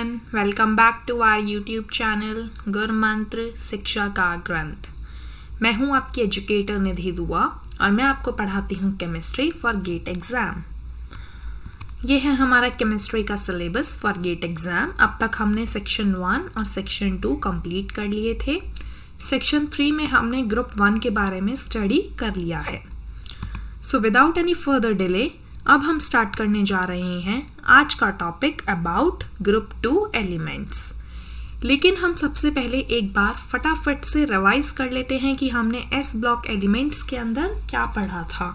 everyone, welcome back to our YouTube channel गुर मंत्र शिक्षा का ग्रंथ। मैं हूं आपकी एजुकेटर निधि दुआ और मैं आपको पढ़ाती हूं केमिस्ट्री फॉर गेट एग्जाम। ये है हमारा केमिस्ट्री का सिलेबस फॉर गेट एग्जाम। अब तक हमने सेक्शन 1 और सेक्शन 2 कंप्लीट कर लिए थे। सेक्शन 3 में हमने ग्रुप 1 के बारे में स्टडी कर लिया है। So without any further delay अब हम स्टार्ट करने जा रहे हैं आज का टॉपिक अबाउट ग्रुप 2 एलिमेंट्स। लेकिन हम सबसे पहले एक बार फटाफट से रिवाइज कर लेते हैं कि हमने एस ब्लॉक एलिमेंट्स के अंदर क्या पढ़ा था।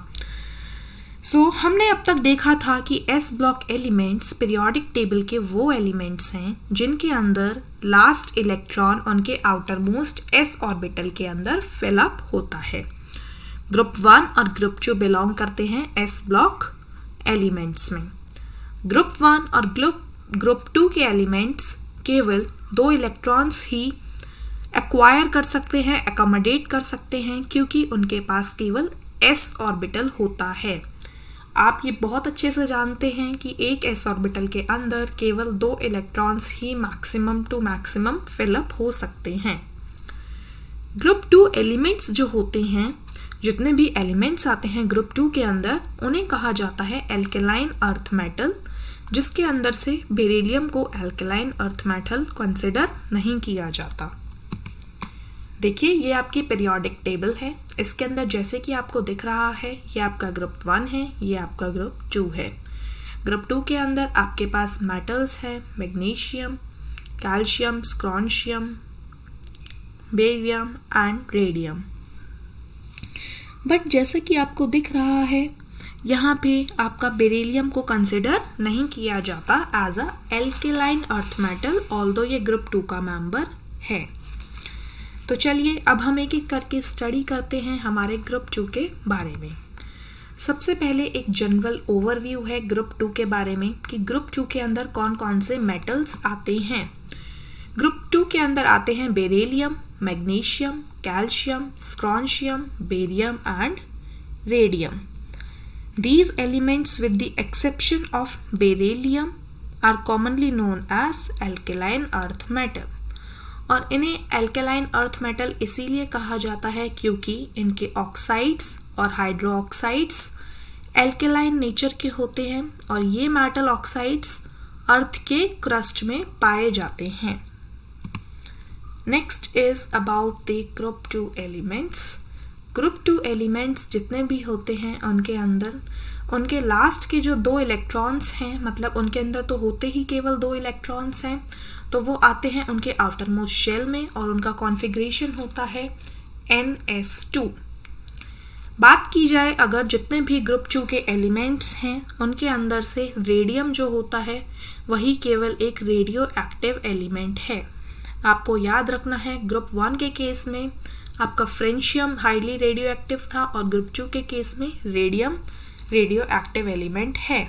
हमने अब तक देखा था कि S block elements periodic table के वो एलिमेंट्स हैं जिनके अंदर लास्ट इलेक्ट्रॉन उनके आउटर मोस्ट एस ऑर्बिटल के अंदर फिलअप होता है। ग्रुप 1 और ग्रुप 2 बिलोंग करते हैं एस ब्लॉक एलिमेंट्स में। ग्रुप 1 और ग्रुप 2 के एलिमेंट्स केवल 2 इलेक्ट्रॉन्स ही एक्वायर कर सकते हैं, एकोमोडेट कर सकते हैं, क्योंकि उनके पास केवल एस ऑर्बिटल होता है। आप ये बहुत अच्छे से जानते हैं कि एक एस ऑर्बिटल के अंदर केवल 2 इलेक्ट्रॉन्स ही मैक्सिमम टू मैक्सिमम फिलअप हो सकते हैं। ग्रुप 2 एलिमेंट्स जो होते हैं, जितने भी एलिमेंट्स आते हैं ग्रुप 2 के अंदर, उन्हें कहा जाता है एल्केलाइन अर्थ मेटल, जिसके अंदर से बेरिलियम को एल्केलाइन अर्थ मेटल कंसिडर नहीं किया जाता। देखिए ये आपकी पीरियोडिक टेबल है। इसके अंदर जैसे कि आपको दिख रहा है, ये आपका ग्रुप 1 है, ये आपका ग्रुप 2 है। ग्रुप 2 के अंदर आपके पास मेटल्स है magnesium, calcium, strontium, barium and radium. But जैसा कि आपको दिख रहा है, यहाँ पे आपका बेरिलियम को कंसिडर नहीं किया जाता as a alkaline earth metal, although ये ग्रुप 2 का मेंबर है। तो चलिए अब हम एक एक करके स्टडी करते हैं हमारे ग्रुप 2 के बारे में। सबसे पहले एक जनरल ओवरव्यू है ग्रुप 2 के बारे में कि ग्रुप 2 के अंदर कौन कौन से मेटल्स आते हैं। ग्रुप 2 के अंदर आते हैं beryllium, magnesium, calcium, strontium, barium and radium. These elements with the exception of beryllium are commonly known as alkaline earth metal. और इन्हें alkaline earth metal इसीलिए कहा जाता है क्योंकि इनके ऑक्साइड्स और हाइड्रोक्साइड्स alkaline नेचर के होते हैं और ये मेटल ऑक्साइड्स अर्थ के क्रस्ट में पाए जाते हैं। Next is about the group 2 elements. Group 2 elements जितने भी होते हैं उनके अंदर उनके लास्ट के जो 2 इलेक्ट्रॉन्स हैं, मतलब उनके अंदर तो होते ही केवल 2 इलेक्ट्रॉन्स हैं, तो वो आते हैं उनके आउटर मोस्ट शेल में और उनका कॉन्फ़िगरेशन होता है NS2। बात की जाए अगर जितने भी ग्रुप 2 के एलिमेंट्स हैं उनके अंदर से रेडियम जो होता है वही केवल एक रेडियो एक्टिव एलिमेंट है। आपको याद रखना है ग्रुप 1 के केस में आपका फ्रेंशियम हाईली रेडियो एक्टिव था और ग्रुप 2 के केस में रेडियम रेडियो एक्टिव एलिमेंट है।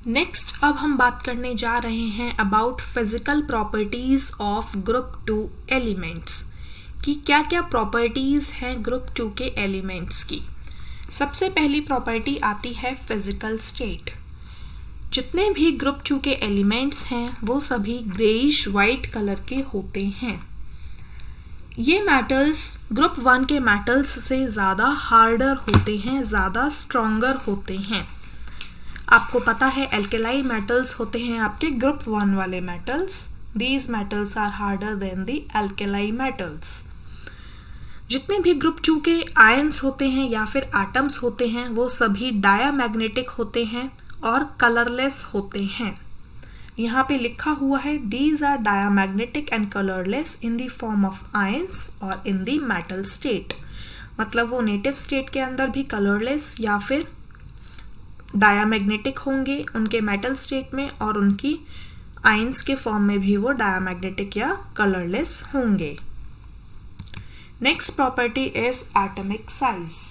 नेक्स्ट अब हम बात करने जा रहे हैं about physical properties of group 2 elements कि क्या क्या प्रॉपर्टीज हैं ग्रुप 2 के एलिमेंट्स की। सबसे पहली प्रॉपर्टी आती है फिजिकल स्टेट। जितने भी ग्रुप 2 के एलिमेंट्स हैं वो सभी ग्रेइश वाइट कलर के होते हैं। ये मेटल्स ग्रुप 1 के मेटल्स से ज़्यादा हार्डर होते हैं, ज़्यादा स्ट्रॉन्गर होते हैं। आपको पता है एल्केलाई मेटल्स होते हैं आपके ग्रुप 1 वाले metals. These metals are harder than the alkali metals. जितने भी ग्रुप 2 के आयंस होते हैं या फिर एटम्स होते हैं वो सभी डायामैग्नेटिक होते हैं और कलरलेस होते हैं। यहाँ पे लिखा हुआ है these are diamagnetic and colourless in the form of ions और इन द मेटल स्टेट। मतलब वो नेटिव स्टेट के अंदर भी कलरलेस या फिर डायामैग्नेटिक होंगे उनके मेटल स्टेट में, और उनकी आयंस के फॉर्म में भी वो डायामैग्नेटिक या कलरलेस होंगे। Next property is atomic size.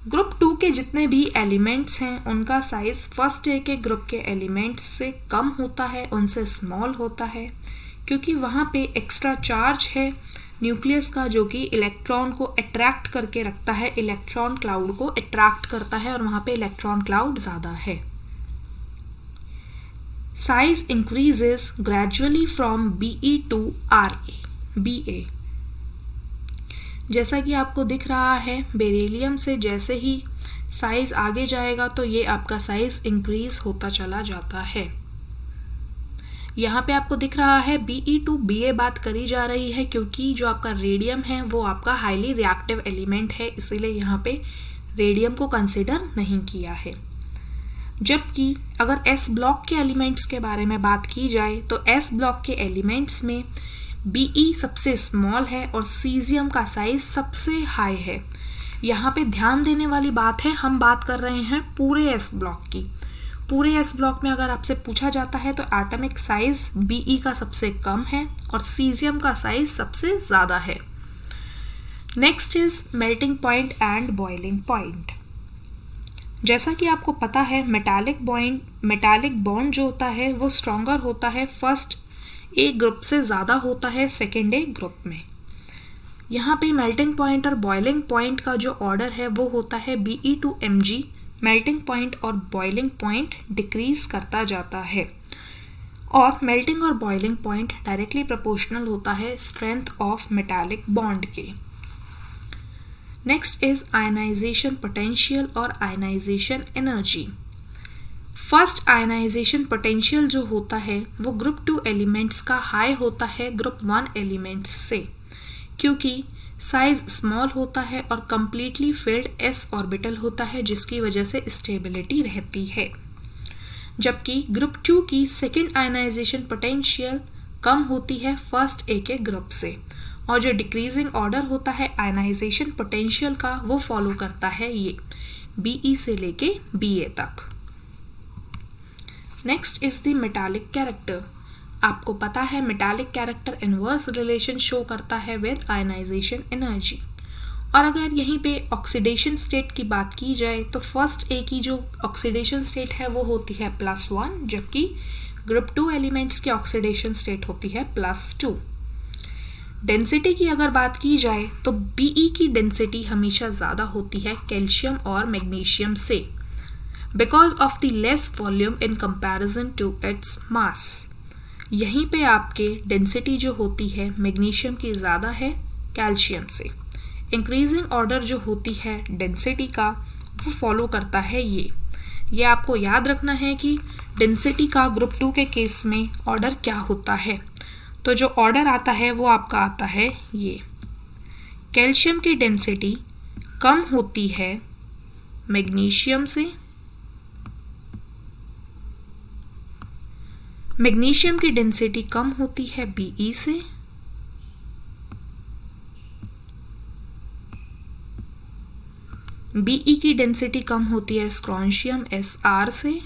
Group 2 के जितने भी एलिमेंट्स हैं उनका साइज फर्स्ट ए के ग्रुप के एलिमेंट्स से कम होता है, उनसे स्मॉल होता है, क्योंकि वहाँ पे एक्स्ट्रा चार्ज है न्यूक्लियस का जो कि इलेक्ट्रॉन को अट्रैक्ट करके रखता है, इलेक्ट्रॉन क्लाउड को अट्रैक्ट करता है और वहाँ पे इलेक्ट्रॉन क्लाउड ज़्यादा है। Size increases gradually from Be to Ba. जैसा कि आपको दिख रहा है, बेरिलियम से जैसे ही साइज आगे जाएगा तो ये आपका साइज इंक्रीज होता चला जाता है। यहाँ पे आपको दिख रहा है Be to Ba बात करी जा रही है क्योंकि जो आपका रेडियम है वो आपका हाईली रिएक्टिव एलिमेंट है, इसीलिए यहाँ पे रेडियम को कंसिडर नहीं किया है। जबकि अगर S ब्लॉक के एलिमेंट्स के बारे में बात की जाए तो S ब्लॉक के एलिमेंट्स में Be सबसे स्मॉल है और सीजियम का साइज सबसे हाई है। यहाँ पे ध्यान देने वाली बात है, हम बात कर रहे हैं पूरे S ब्लॉक की। पूरे S ब्लॉक में अगर आपसे पूछा जाता है तो एटॉमिक साइज Be का सबसे कम है और सीजियम का साइज सबसे ज़्यादा है। Next is melting point and boiling point. जैसा कि आपको पता है मेटालिक बॉन्ड जो होता है वो स्ट्रॉन्गर होता है फर्स्ट ए ग्रुप से ज़्यादा होता है सेकेंड ए ग्रुप में। यहाँ पे मेल्टिंग पॉइंट और बॉइलिंग पॉइंट का जो ऑर्डर है वो होता है Be to Mg। Melting point और बॉइलिंग पॉइंट डिक्रीज करता जाता है और मेल्टिंग और बॉइलिंग पॉइंट डायरेक्टली प्रोपोर्शनल होता है स्ट्रेंथ ऑफ मेटालिक बॉन्ड के। नेक्स्ट इज आयनाइजेशन पोटेंशियल और ionisation energy. First ionisation potential जो होता है वो ग्रुप 2 एलिमेंट्स का हाई होता है ग्रुप 1 एलिमेंट्स से, क्योंकि साइज स्मॉल होता है और कंप्लीटली फिल्ड s ऑर्बिटल होता है जिसकी वजह से स्टेबिलिटी रहती है। जबकि ग्रुप 2 की सेकेंड आयनाइजेशन पोटेंशियल कम होती है फर्स्ट ए के ग्रुप से और जो डिक्रीजिंग ऑर्डर होता है आयनाइजेशन पोटेंशियल का वो फॉलो करता है ये Be से लेके Ba तक। Next is the metallic character. आपको पता है metallic character inverse relation show करता है विद आयनाइजेशन एनर्जी। और अगर यहीं पे ऑक्सीडेशन स्टेट की बात की जाए तो फर्स्ट ए की जो ऑक्सीडेशन स्टेट है वो होती है +1, जबकि ग्रुप 2 एलिमेंट्स की ऑक्सीडेशन स्टेट होती है +2। डेंसिटी की अगर बात की जाए तो Be की डेंसिटी हमेशा ज़्यादा होती है कैल्शियम और मैग्नीशियम से because of the less volume in comparison to its mass. यहीं पे आपके डेंसिटी जो होती है मैग्नीशियम की ज़्यादा है कैल्शियम से। इंक्रीजिंग ऑर्डर जो होती है डेंसिटी का वो फॉलो करता है ये आपको याद रखना है कि डेंसिटी का ग्रुप 2 के केस में ऑर्डर क्या होता है। तो जो ऑर्डर आता है वो आपका आता है ये। कैल्शियम की डेंसिटी कम होती है मैग्नीशियम से, मैग्नीशियम की डेंसिटी कम होती है Be से, Be की डेंसिटी कम होती है स्क्रॉन्शियम Sr से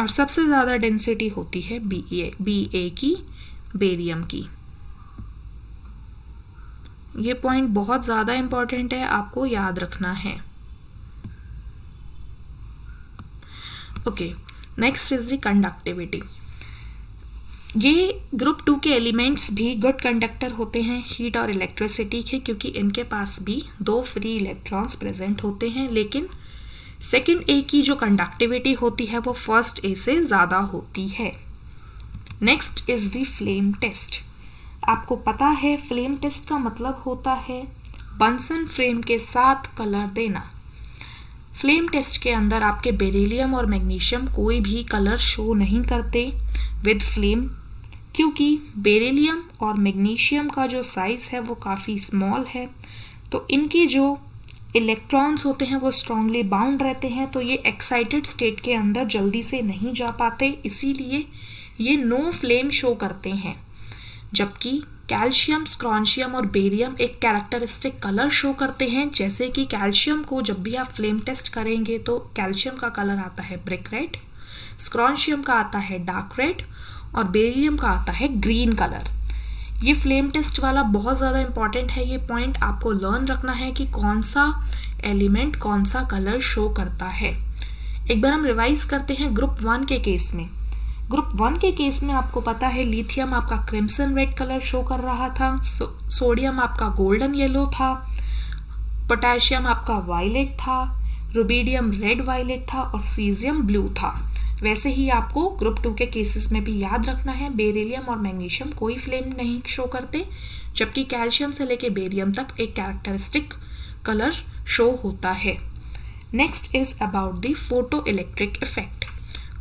और सबसे ज़्यादा डेंसिटी होती है Ba की बेरियम की। ये पॉइंट बहुत ज़्यादा इंपॉर्टेंट है, आपको याद रखना है। Okay, next is the conductivity. ये ग्रुप 2 के एलिमेंट्स भी गुड कंडक्टर होते हैं हीट और इलेक्ट्रिसिटी के, क्योंकि इनके पास भी 2 फ्री इलेक्ट्रॉन्स प्रेजेंट होते हैं। लेकिन सेकेंड ए की जो कंडक्टिविटी होती है वो फर्स्ट ए से ज़्यादा होती है। Next is the flame test. आपको पता है फ्लेम टेस्ट का मतलब होता है बंसन फ्रेम के साथ कलर देना। फ्लेम टेस्ट के अंदर आपके बेरिलियम और मैग्नीशियम कोई भी कलर शो नहीं करते विद फ्लेम, क्योंकि बेरिलियम और मैग्नीशियम का जो साइज है वो काफ़ी स्मॉल है, तो इनके जो इलेक्ट्रॉन्स होते हैं वो स्ट्रांगली बाउंड रहते हैं, तो ये एक्साइटेड स्टेट के अंदर जल्दी से नहीं जा पाते, इसीलिए ये नो फ्लेम शो करते हैं। जबकि कैल्शियम, स्क्रॉन्शियम और बेरियम एक कैरेक्टरिस्टिक कलर शो करते हैं, जैसे कि कैल्शियम को जब भी आप फ्लेम टेस्ट करेंगे तो कैल्शियम का कलर आता है ब्रिक रेड, स्क्रॉन्शियम का आता है डार्क रेड और बेरिलियम का आता है ग्रीन कलर। ये फ्लेम टेस्ट वाला बहुत ज़्यादा इंपॉर्टेंट है, ये पॉइंट आपको लर्न रखना है कि कौन सा एलिमेंट कौन सा कलर शो करता है। एक बार हम रिवाइज करते हैं ग्रुप 1 के केस में। ग्रुप 1 के केस में आपको पता है लिथियम आपका क्रिम्सन रेड कलर शो कर रहा था, सोडियम आपका गोल्डन येलो था, पोटेशियम आपका वायलेट था, रुबीडियम रेड वायलेट था और सीजियम ब्लू था। वैसे ही आपको ग्रुप 2 के केसेस में भी याद रखना है, बेरिलियम और मैग्नीशियम कोई फ्लेम नहीं शो करते, जबकि कैल्शियम से लेके बेरियम तक एक कैरेक्टरिस्टिक कलर शो होता है। Next is about the photo electric effect.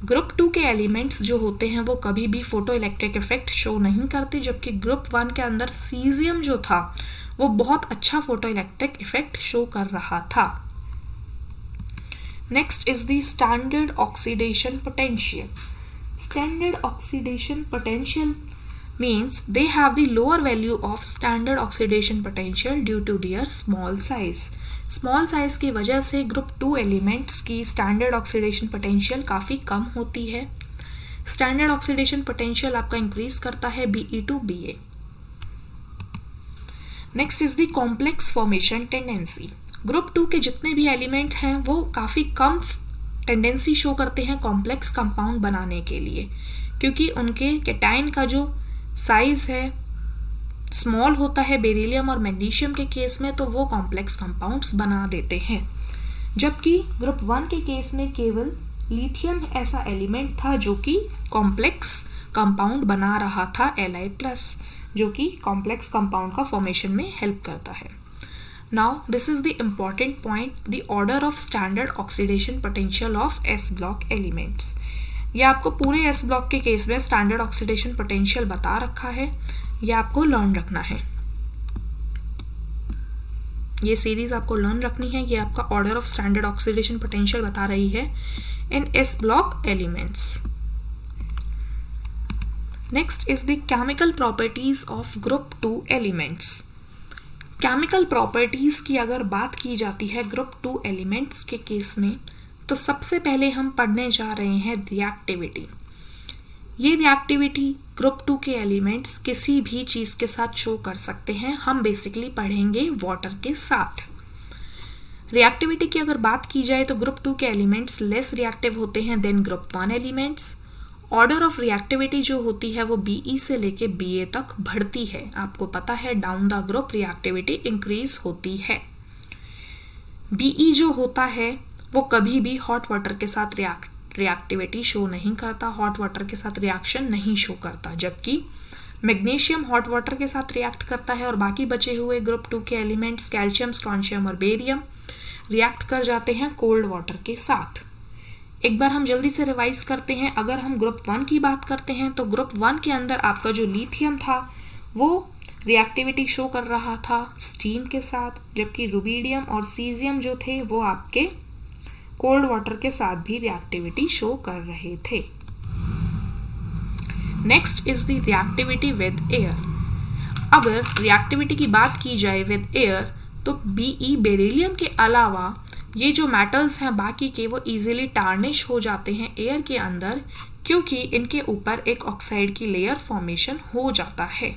Group 2 के एलिमेंट्स जो होते हैं वो कभी भी फोटो इलेक्ट्रिक इफेक्ट शो नहीं करते, जबकि ग्रुप 1 के अंदर सीजियम जो था वो बहुत अच्छा फोटो इलेक्ट्रिक इफेक्ट शो कर रहा था। Next is the standard oxidation potential. Standard oxidation potential means they have the lower value of standard oxidation potential due to their small size. Small size की वजह से ग्रुप 2 एलिमेंट्स की standard oxidation potential काफ़ी कम होती है। Standard oxidation potential आपका increase करता है Be to Ba। Next is the complex formation tendency. Group 2 के जितने भी एलिमेंट हैं वो काफ़ी कम टेंडेंसी शो करते हैं कॉम्प्लेक्स कंपाउंड बनाने के लिए, क्योंकि उनके कैटाइन का जो साइज है स्मॉल होता है बेरिलियम और मैग्नीशियम के केस में, तो वो कॉम्प्लेक्स कंपाउंड्स बना देते हैं। जबकि ग्रुप 1 के केस में केवल लिथियम ऐसा एलिमेंट था जो कि कॉम्प्लेक्स कंपाउंड बना रहा था Li+, जो कि कॉम्प्लेक्स कंपाउंड का फॉर्मेशन में हेल्प करता है। Now this is the important point, the order of standard oxidation potential of S block elements. ये आपको पूरे S ब्लॉक के केस में स्टैंडर्ड ऑक्सीडेशन पोटेंशियल बता रखा है, ये आपको लर्न रखना है। ये सीरीज आपको लर्न रखनी है। ये आपका order of standard oxidation potential बता रही है इन S block elements. Next is the chemical properties of group 2 elements. Chemical properties की अगर बात की जाती है ग्रुप 2 एलिमेंट्स के केस में, तो सबसे पहले हम पढ़ने जा रहे हैं रिएक्टिविटी। ये रिएक्टिविटी ग्रुप 2 के एलिमेंट्स किसी भी चीज़ के साथ शो कर सकते हैं। हम बेसिकली पढ़ेंगे वाटर के साथ। रिएक्टिविटी की अगर बात की जाए तो ग्रुप 2 के एलिमेंट्स लेस रिएक्टिव होते हैं than group 1 elements. Order of reactivity जो होती है वो Be से लेके Ba तक बढ़ती है। आपको पता है down the group reactivity increase होती है। Be जो होता है वो कभी भी हॉट वाटर के साथ रिएक्टिविटी शो नहीं करता, हॉट वाटर के साथ रिएक्शन नहीं शो करता, जबकि मैग्नीशियम हॉट वाटर के साथ रिएक्ट करता है और बाकी बचे हुए ग्रुप 2 के एलिमेंट्स कैल्शियम, स्ट्रोंशियम और बेरियम रिएक्ट कर जाते हैं कोल्ड वाटर के साथ। एक बार हम जल्दी से रिवाइज करते हैं। अगर हम ग्रुप 1 की बात करते हैं तो ग्रुप 1 के अंदर आपका जो लिथियम था वो रिएक्टिविटी शो कर रहा था स्टीम के साथ, जबकि रुबीडियम और सीजियम जो थे वो आपके कोल्ड वाटर के साथ भी रिएक्टिविटी शो कर रहे थे। Next is the reactivity with air. अगर रिएक्टिविटी की बात की जाए विद एयर तो Be बेरिलियम के अलावा ये जो मेटल्स हैं बाकी के वो इजीली टार्निश हो जाते हैं एयर के अंदर, क्योंकि इनके ऊपर एक ऑक्साइड की लेयर फॉर्मेशन हो जाता है।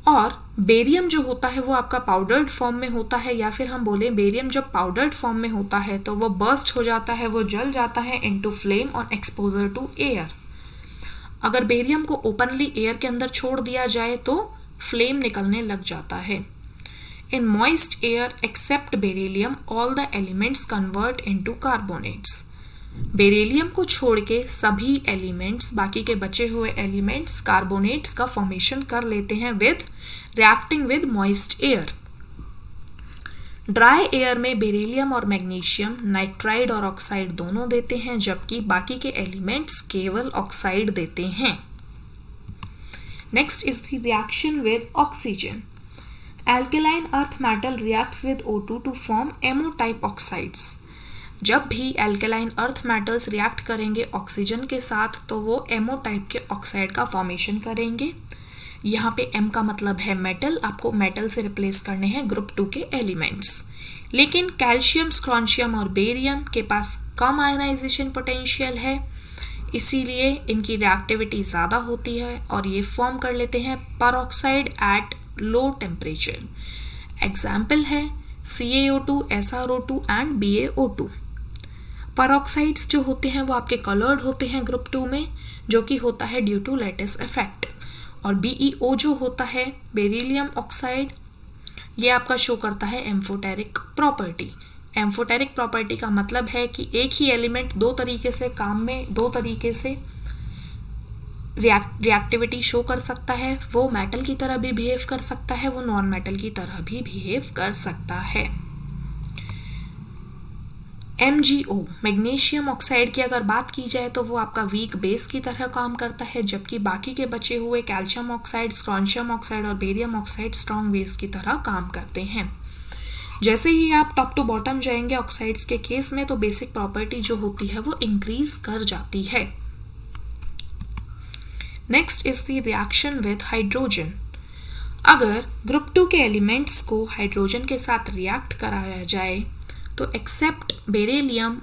और बेरियम जो होता है वो आपका पाउडर्ड फॉर्म में होता है, या फिर हम बोले बेरियम जब पाउडर्ड फॉर्म में होता है तो वो बर्स्ट हो जाता है, वो जल जाता है into flame on exposure to air. अगर बेरियम को ओपनली एयर के अंदर छोड़ दिया जाए तो फ्लेम निकलने लग जाता है। In moist air except beryllium all the elements convert into carbonates. Beryllium को छोड़ के सभी एलिमेंट्स, बाकी के बचे हुए एलिमेंट्स कार्बोनेट्स का फॉर्मेशन कर लेते हैं with reacting with moist air. Dry air में बेरिलियम और मैग्नीशियम नाइट्राइड और ऑक्साइड दोनों देते हैं, जबकि बाकी के एलिमेंट्स केवल ऑक्साइड देते हैं। Next is the reaction with oxygen. Alkaline earth metal reacts with O2 to form MO type oxides. जब भी alkaline earth metals रिएक्ट करेंगे ऑक्सीजन के साथ तो वो MO टाइप के ऑक्साइड का फॉर्मेशन करेंगे। यहाँ पे M का मतलब है मेटल, आपको मेटल से रिप्लेस करने हैं ग्रुप 2 के एलिमेंट्स। लेकिन कैल्शियम, स्ट्रोंशियम और बेरियम के पास कम आयनाइजेशन पोटेंशियल है, इसीलिए इनकी रिएक्टिविटी ज़्यादा होती है और ये फॉर्म कर लेते हैं peroxide at low temperature. Example है CaO2, SrO2 एंड BaO2। परऑक्साइड्स जो होते हैं वो आपके कलर्ड होते हैं ग्रुप 2 में, जो कि होता है ड्यू टू लैटिस इफेक्ट। और BeO जो होता है बेरिलियम ऑक्साइड, ये आपका शो करता है एम्फोटेरिक प्रॉपर्टी। एम्फोटेरिक प्रॉपर्टी का मतलब है कि एक ही एलिमेंट दो तरीके से रिएक्टिविटी शो कर सकता है। वो मेटल की तरह भी बिहेव कर सकता है, वो नॉन मेटल की तरह भी बिहेव कर सकता है। MgO मैग्नीशियम ऑक्साइड की अगर बात की जाए तो वो आपका वीक बेस की तरह काम करता है, जबकि बाकी के बचे हुए कैल्शियम ऑक्साइड, स्ट्रोंशियम ऑक्साइड और बेरियम ऑक्साइड स्ट्रॉन्ग बेस की तरह काम करते हैं। जैसे ही आप टॉप टू बॉटम जाएंगे ऑक्साइड्स के केस में, तो बेसिक प्रॉपर्टी जो होती है वो इंक्रीज कर जाती है। Next is the reaction with hydrogen. अगर ग्रुप 2 के एलिमेंट्स को हाइड्रोजन के साथ रिएक्ट कराया जाए तो except beryllium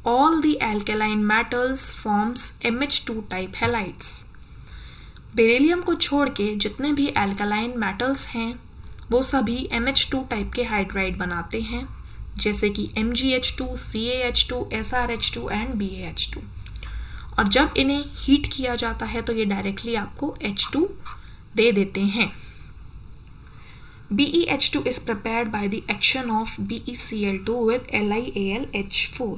all the alkaline metals forms MH2 type halides. Beryllium को छोड़ के जितने भी एल्केलाइन मेटल्स हैं वो सभी MH2 टाइप के हाइड्राइड बनाते हैं, जैसे कि MgH2, CaH2, SrH2 and BaH2। और जब इन्हें हीट किया जाता है तो ये डायरेक्टली आपको H2 दे देते हैं। BeH2 is prepared by the action of BeCl2 with LiAlH4।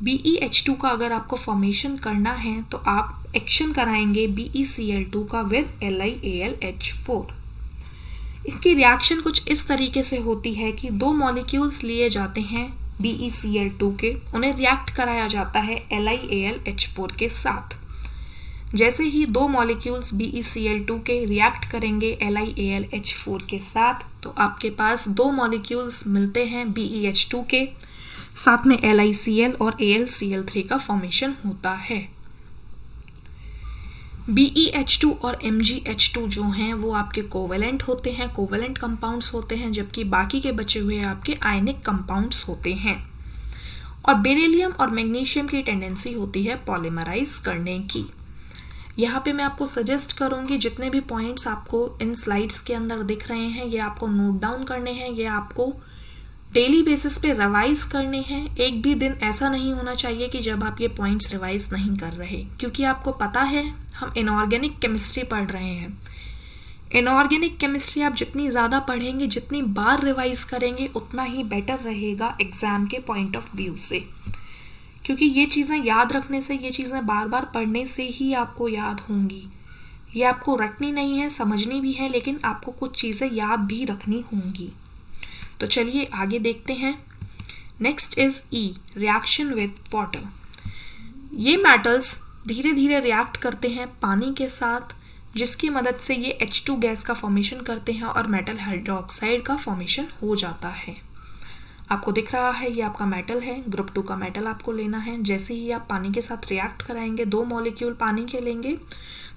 BeH2 का अगर आपको फॉर्मेशन करना है तो आप एक्शन कराएंगे BeCl2 का विद LiAlH4। इसकी रिएक्शन कुछ इस तरीके से होती है कि दो मॉलिक्यूल्स लिए जाते हैं BeCl2 के, उन्हें रिएक्ट कराया जाता है LiAlH4 के साथ। जैसे ही दो मॉलिक्यूल्स BeCl2 के रिएक्ट करेंगे LiAlH4 के साथ, तो आपके पास दो मॉलिक्यूल्स मिलते हैं BeH2 के, साथ में LiCl और AlCl3 का फॉर्मेशन होता है। BeH2 और MgH2 जो हैं वो आपके कोवेलेंट होते हैं, कोवेलेंट कंपाउंड्स होते हैं, जबकि बाकी के बचे हुए आपके आयनिक कंपाउंड्स होते हैं। और बेरिलियम और मैग्नीशियम की टेंडेंसी होती है पॉलीमराइज करने की। यहाँ पे मैं आपको सजेस्ट करूँगी जितने भी पॉइंट्स आपको इन स्लाइड्स के अंदर दिख रहे हैं ये आपको नोट डाउन करने हैं, ये आपको डेली बेसिस पे रिवाइज करने हैं। एक भी दिन ऐसा नहीं होना चाहिए कि जब आप ये पॉइंट्स रिवाइज नहीं कर रहे, क्योंकि आपको पता है हम इनऑर्गेनिक केमिस्ट्री पढ़ रहे हैं। इनऑर्गेनिक केमिस्ट्री आप जितनी ज़्यादा पढ़ेंगे, जितनी बार रिवाइज करेंगे, उतना ही बेटर रहेगा एग्ज़ाम के पॉइंट ऑफ व्यू से, क्योंकि ये चीज़ें याद रखने से, ये चीज़ें बार बार पढ़ने से ही आपको याद होंगी। ये आपको रटनी नहीं है, समझनी भी है, लेकिन आपको कुछ चीज़ें याद भी रखनी होंगी। तो चलिए आगे देखते हैं। Next is E reaction with water. ये मेटल्स धीरे धीरे रिएक्ट करते हैं पानी के साथ, जिसकी मदद से ये H2 गैस का फॉर्मेशन करते हैं और मेटल हाइड्रोक्साइड का फॉर्मेशन हो जाता है। आपको दिख रहा है ये आपका मेटल है, ग्रुप 2 का मेटल आपको लेना है। जैसे ही आप पानी के साथ रिएक्ट कराएंगे, दो मॉलिक्यूल पानी के लेंगे,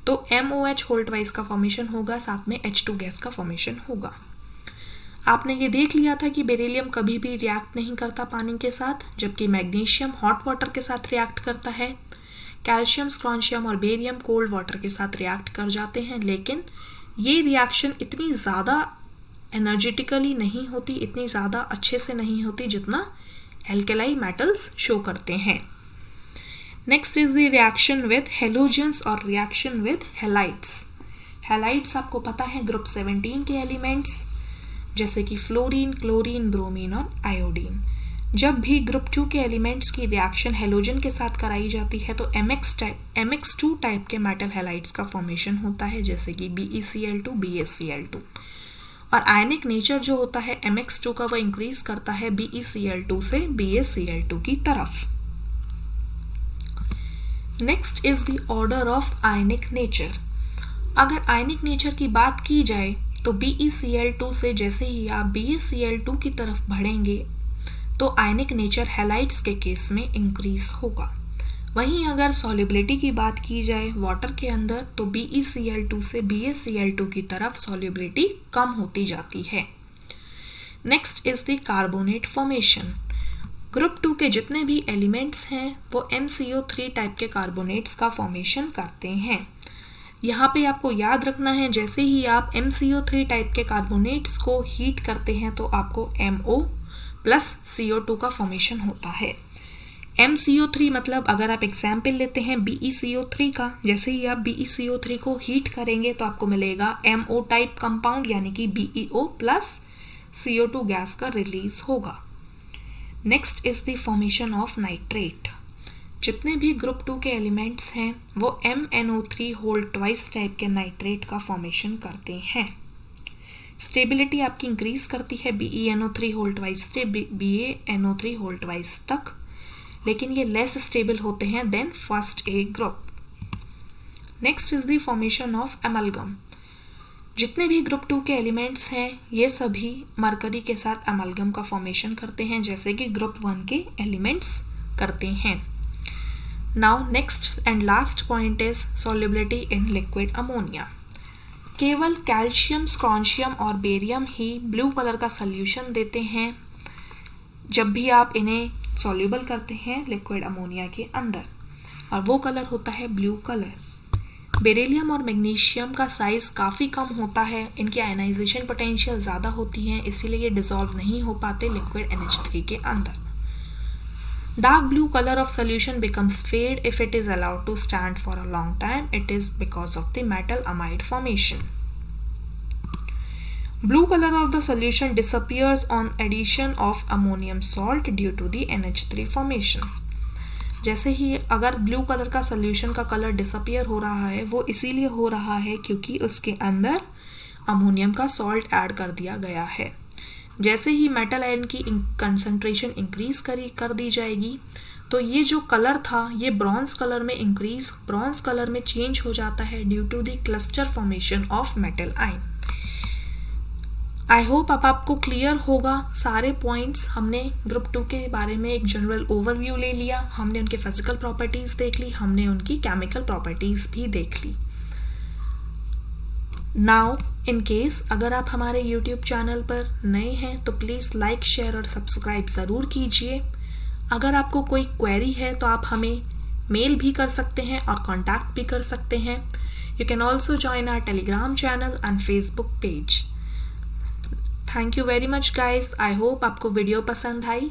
तो MOH होल्ट वाइज का फॉर्मेशन होगा, साथ में H2 गैस का फॉर्मेशन होगा। आपने ये देख लिया था कि बेरिलियम कभी भी रिएक्ट नहीं करता पानी के साथ, जबकि मैग्नीशियम हॉट वाटर के साथ रिएक्ट करता है। कैल्शियम, स्ट्रोंशियम और बेरियम कोल्ड वाटर के साथ रिएक्ट कर जाते हैं, लेकिन ये रिएक्शन इतनी ज़्यादा एनर्जेटिकली नहीं होती, इतनी ज़्यादा अच्छे से नहीं होती जितना एल्केलाई मेटल्स शो करते हैं। Next is the reaction with halogens और रिएक्शन विद हैलाइड्स। हैलाइड्स आपको पता है ग्रुप 17 के एलिमेंट्स, जैसे कि फ्लोरीन, क्लोरीन, ब्रोमीन और आयोडीन। जब भी ग्रुप 2 के एलिमेंट्स की रिएक्शन हेलोजन के साथ कराई जाती है तो MX2 टाइप के मेटल हैलाइड्स का फॉर्मेशन होता है, जैसे कि BeCl2, BaCl2। और आयनिक नेचर जो होता है MX2 का, वो इंक्रीज करता है BeCl2 से BaCl2 की तरफ। Next is the order of ionic nature. अगर आयनिक नेचर की बात की जाए तो BeCl2 से जैसे ही आप BaCl2 की तरफ बढ़ेंगे तो आयनिक नेचर हैलाइड्स के केस में इंक्रीज होगा। वहीं अगर सॉल्युबिलिटी की बात की जाए वाटर के अंदर, तो BeCl2 से BaCl2 की तरफ सॉल्युबिलिटी कम होती जाती है। Next is the carbonate formation. Group 2 के जितने भी एलिमेंट्स हैं वो MCO3 टाइप के कार्बोनेट्स का फॉर्मेशन करते हैं। यहाँ पे आपको याद रखना है, जैसे ही आप MCO3 टाइप के कार्बोनेट्स को हीट करते हैं तो आपको MO प्लस CO2 का फॉर्मेशन होता है। MCO3 मतलब अगर आप एग्जाम्पल लेते हैं BeCO3 का, जैसे ही आप BeCO3 को हीट करेंगे तो आपको मिलेगा MO टाइप कंपाउंड, यानी कि BeO प्लस CO2 गैस का रिलीज होगा। Next is the formation of nitrate. जितने भी ग्रुप 2 के एलिमेंट्स हैं वो MnO3 होल ट्वाइस टाइप के नाइट्रेट का फॉर्मेशन करते हैं। स्टेबिलिटी आपकी इंक्रीज करती है BeNO3 होल ट्वाइस से BaNO3 होल ट्वाइस तक, लेकिन ये लेस स्टेबल होते हैं than first A group. Next is the formation of amalgam. जितने भी ग्रुप 2 के एलिमेंट्स हैं ये सभी मरकरी के साथ एमलगम का फॉर्मेशन करते हैं, जैसे कि ग्रुप 1 के एलिमेंट्स करते हैं। Now next and last point is solubility in liquid ammonia. केवल कैल्शियम, स्ट्रोंशियम और बेरियम ही ब्लू कलर का सॉल्यूशन देते हैं जब भी आप इन्हें सॉल्युबल करते हैं लिक्विड अमोनिया के अंदर, और वो कलर होता है ब्लू कलर। बेरिलियम और मैग्नीशियम का साइज काफ़ी कम होता है, इनकी आयनाइजेशन पोटेंशियल ज़्यादा होती है, इसीलिए ये डिसॉल्व नहीं हो पाते लिक्विड NH3 के अंदर। Dark blue colour of solution becomes fade if it is allowed to stand for a long time. It is because of the metal amide formation. Blue color of the solution disappears on addition of ammonium salt due to the NH3 formation. जैसे ही अगर blue colour का solution का colour disappear हो रहा है वो इसीलिए हो रहा है क्योंकि उसके अंदर अमोनियम का सॉल्ट ऐड कर दिया गया है। जैसे ही मेटल आयन की कंसंट्रेशन इंक्रीज कर दी जाएगी तो ये जो कलर था ये ब्रॉन्ज कलर में ब्रॉन्ज कलर में चेंज हो जाता है due to the cluster formation of metal ion. I hope अब आपको क्लियर होगा सारे पॉइंट्स। हमने ग्रुप 2 के बारे में एक जनरल ओवरव्यू ले लिया, हमने उनके फिजिकल प्रॉपर्टीज देख ली, हमने उनकी केमिकल प्रॉपर्टीज भी देख ली। नाउ इन केस अगर आप हमारे यूट्यूब चैनल पर नए हैं तो प्लीज़ लाइक, शेयर और सब्सक्राइब ज़रूर कीजिए। अगर आपको कोई क्वेरी है तो आप हमें मेल भी कर सकते हैं और कॉन्टैक्ट भी कर सकते हैं। You can also join our Telegram channel and Facebook page. Thank you very much guys. I hope आपको वीडियो पसंद आई।